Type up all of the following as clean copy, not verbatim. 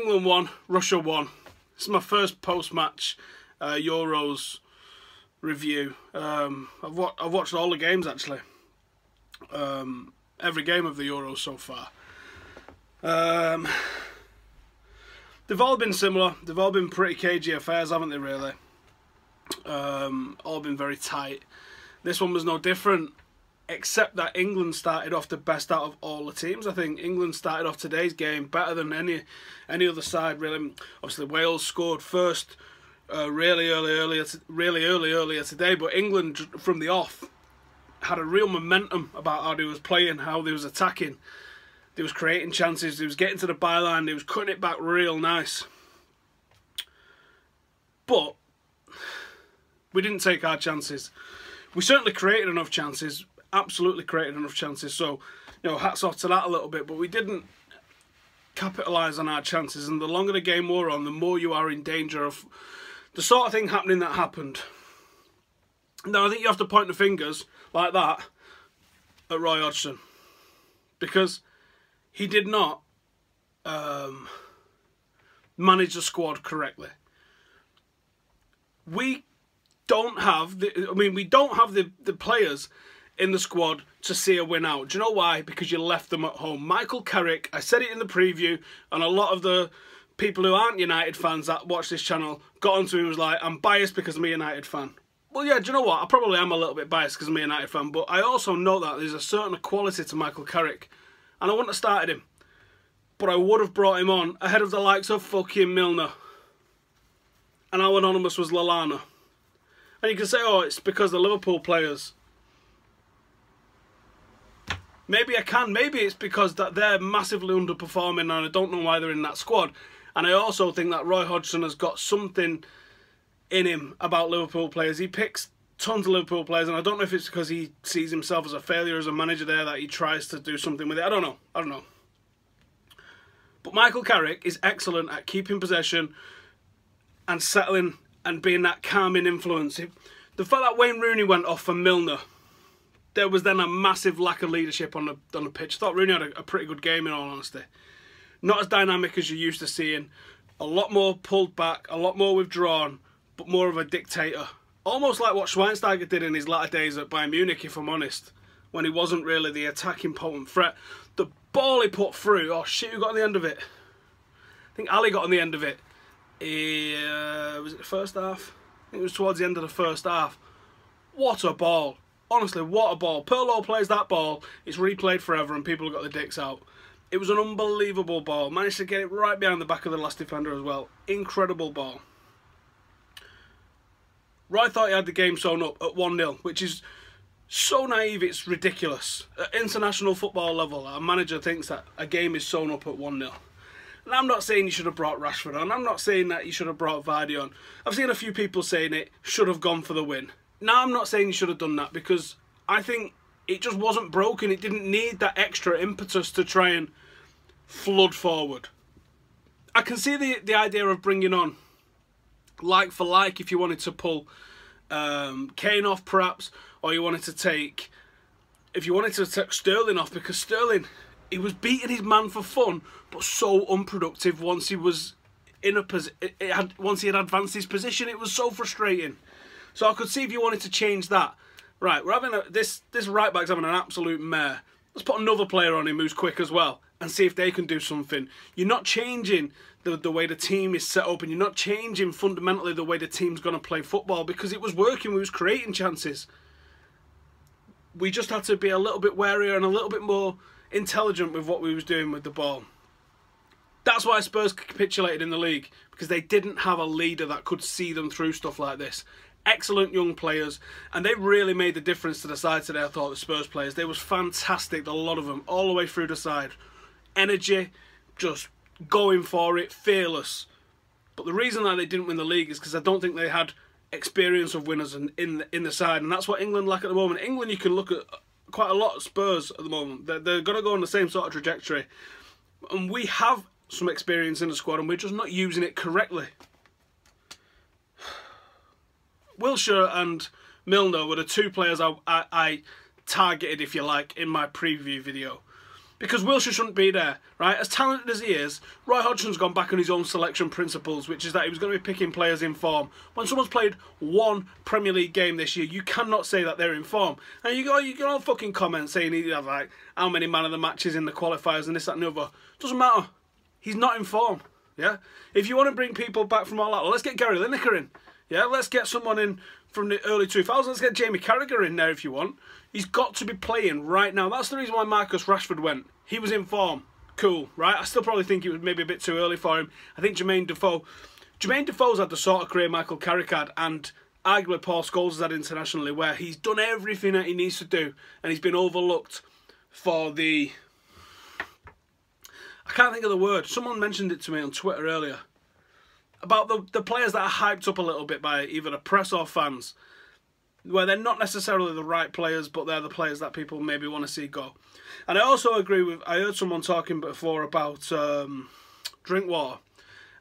England won, Russia won. This is my first post-match Euros review. I've watched all the games actually. Every game of the Euros so far. They've all been similar. They've all been pretty cagey affairs, haven't they, really? All been very tight. This one was no different, except that England started off the best out of all the teams. I think England started off today's game better than any other side, really. Obviously, Wales scored first really earlier today, but England, from the off, had a real momentum about how they was playing, how they was attacking. They was creating chances, they was getting to the byline, they was cutting it back real nice. But we didn't take our chances. We certainly created enough chances, absolutely created enough chances, so, you know, hats off to that a little bit, but we didn't capitalise on our chances, and the longer the game wore on, the more you are in danger of the sort of thing happening that happened. Now, I think you have to point the fingers, like that, at Roy Hodgson, because he did not manage the squad correctly. We don't have the players in the squad to see a win out. Do you know why? Because you left them at home. Michael Carrick, I said it in the preview, and a lot of the people who aren't United fans that watch this channel got onto me and was like, I'm biased because I'm a United fan. Well, yeah, do you know what? I probably am a little bit biased because I'm a United fan, but I also know that there's a certain quality to Michael Carrick, and I wouldn't have started him, but I would have brought him on ahead of the likes of fucking Milner. And how anonymous was Lallana. And you can say, oh, it's because the Liverpool players. Maybe I can. Maybe it's because that they're massively underperforming and I don't know why they're in that squad. And I also think that Roy Hodgson has got something in him about Liverpool players. He picks tons of Liverpool players, and I don't know if it's because he sees himself as a failure as a manager there, that he tries to do something with it. I don't know. But Michael Carrick is excellent at keeping possession and settling and being that calming influence. The fact that Wayne Rooney went off for Milner, there was then a massive lack of leadership on the pitch. I thought Rooney had a pretty good game, in all honesty. Not as dynamic as you're used to seeing. A lot more pulled back, a lot more withdrawn, but more of a dictator. Almost like what Schweinsteiger did in his latter days at Bayern Munich, if I'm honest, when he wasn't really the attacking potent threat. The ball he put through, oh shit, who got on the end of it? I think Ali got on the end of it. Was it the first half? I think it was towards the end of the first half. What a ball. Honestly, what a ball. Pirlo plays that ball, it's replayed forever and people have got their dicks out. It was an unbelievable ball. Managed to get it right behind the back of the last defender as well. Incredible ball. Roy thought he had the game sewn up at 1-0, which is so naive, it's ridiculous. At international football level, a manager thinks that a game is sewn up at 1-0. And I'm not saying you should have brought Rashford on. I'm not saying that you should have brought Vardy on. I've seen a few people saying it should have gone for the win. Now, I'm not saying you should have done that, because I think it just wasn't broken. It didn't need that extra impetus to try and flood forward. I can see the idea of bringing on like for like if you wanted to pull Kane off perhaps, or you wanted to take, if you wanted to take Sterling off, because Sterling, he was beating his man for fun, but so unproductive once he was in a once he had advanced his position. It was so frustrating. So I could see if you wanted to change that. Right, we're having this right back's having an absolute mare. Let's put another player on him who's quick as well, and see if they can do something. You're not changing the way the team is set up, and you're not changing fundamentally the way the team's going to play football, because it was working. We was creating chances. We just had to be a little bit warier and a little bit more intelligent with what we was doing with the ball. That's why Spurs capitulated in the league, because they didn't have a leader that could see them through stuff like this. Excellent young players, and they really made the difference to the side today. I thought the Spurs players, they was fantastic, a lot of them, all the way through the side. Energy, just going for it, fearless. But the reason that they didn't win the league is because I don't think they had experience of winners in the side, and that's what England lack at the moment. England, you can look at quite a lot of Spurs at the moment. They're going to go on the same sort of trajectory, and we have some experience in the squad, and we're just not using it correctly. Wilshere and Milner were the two players I targeted, if you like, in my preview video. Because Wilshere shouldn't be there, right? As talented as he is, Roy Hodgson's gone back on his own selection principles, which is that he was going to be picking players in form. When someone's played one Premier League game this year, you cannot say that they're in form. And you can all fucking comment saying he had like how many man of the matches in the qualifiers and this, that and the other. Doesn't matter. He's not in form, yeah? If you want to bring people back from all that, well, let's get Gary Lineker in. Yeah, let's get someone in from the early 2000s. Let's get Jamie Carragher in there if you want. He's got to be playing right now. That's the reason why Marcus Rashford went. He was in form. Cool, right? I still probably think it was maybe a bit too early for him. I think Jermaine Defoe's had the sort of career Michael Carrick had, and arguably Paul Scholes has had internationally, where he's done everything that he needs to do, and he's been overlooked for the... I can't think of the word. Someone mentioned it to me on Twitter earlier. About the players that are hyped up a little bit by either the press or fans, where they're not necessarily the right players, but they're the players that people maybe want to see go. And I also agree with, I heard someone talking before about Drinkwater,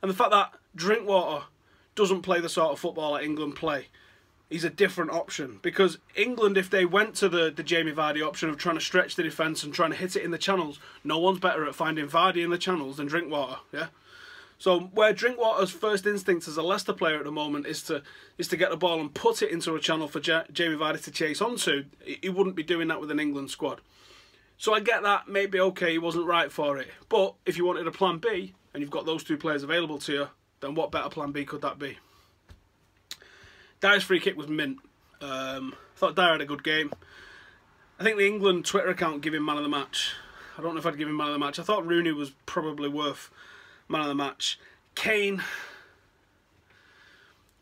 and the fact that Drinkwater doesn't play the sort of football that England play. He's a different option, because England, if they went to the Jamie Vardy option of trying to stretch the defence and trying to hit it in the channels, no one's better at finding Vardy in the channels than Drinkwater, yeah? So where Drinkwater's first instinct as a Leicester player at the moment is to get the ball and put it into a channel for Jamie Vardy to chase onto, he wouldn't be doing that with an England squad. So I get that, maybe okay, he wasn't right for it. But if you wanted a plan B, and you've got those two players available to you, then what better plan B could that be? Dyer's free kick was mint. I thought Dyer had a good game. I think the England Twitter account gave him man of the match. I don't know if I'd give him man of the match. I thought Rooney was probably worth man of the match. Kane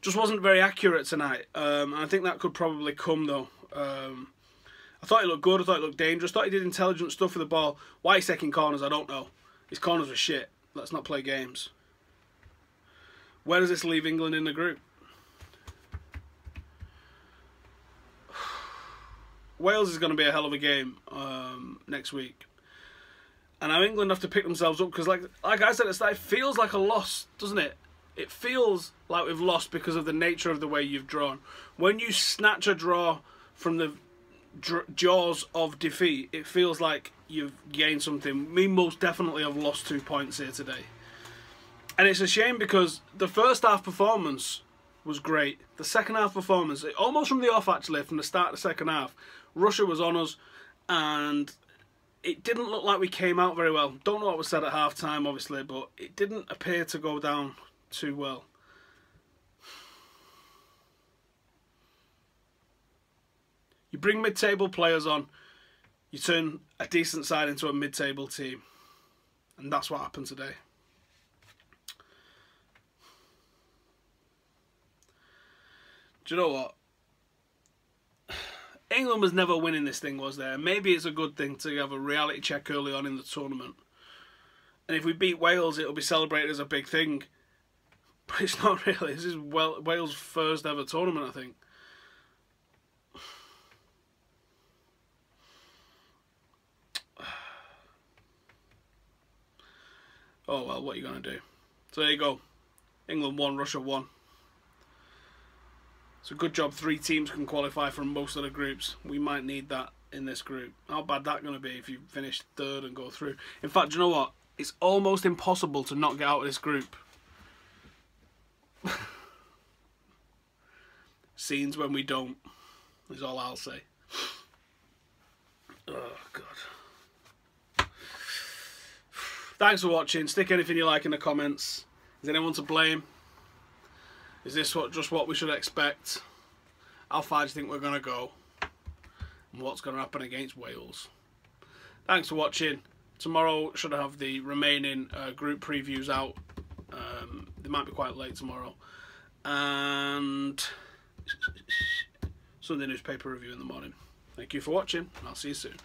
just wasn't very accurate tonight. I think that could probably come though. I thought he looked good. I thought he looked dangerous. I thought he did intelligent stuff with the ball. Why he's taking corners, I don't know. His corners were shit. Let's not play games. Where does this leave England in the group? Wales is going to be a hell of a game next week. And now England have to pick themselves up, because like I said, it feels like a loss, doesn't it? It feels like we've lost because of the nature of the way you've drawn. When you snatch a draw from the jaws of defeat, it feels like you've gained something. We most definitely have lost 2 points here today. And it's a shame, because the first half performance was great. The second half performance, almost from the off actually, from the start of the second half, Russia was on us, and it didn't look like we came out very well. Don't know what was said at half time, obviously, but it didn't appear to go down too well. You bring mid-table players on, you turn a decent side into a mid-table team. And that's what happened today. Do you know what? England was never winning this thing, was there? Maybe it's a good thing to have a reality check early on in the tournament. And if we beat Wales, it'll be celebrated as a big thing. But it's not really. This is Wales' first ever tournament, I think. Oh well, what are you going to do? So there you go. England won, Russia won. It's a good job 3 teams can qualify from most of the groups. We might need that in this group. How bad that going to be if you finish 3rd and go through? In fact, do you know what? It's almost impossible to not get out of this group. Scenes when we don't, is all I'll say. Oh, God. Thanks for watching. Stick anything you like in the comments. Is anyone to blame? Is this just what we should expect? How far do you think we're going to go? And what's going to happen against Wales? Thanks for watching. Tomorrow should have the remaining group previews out. They might be quite late tomorrow. And Sunday newspaper review in the morning. Thank you for watching, and I'll see you soon.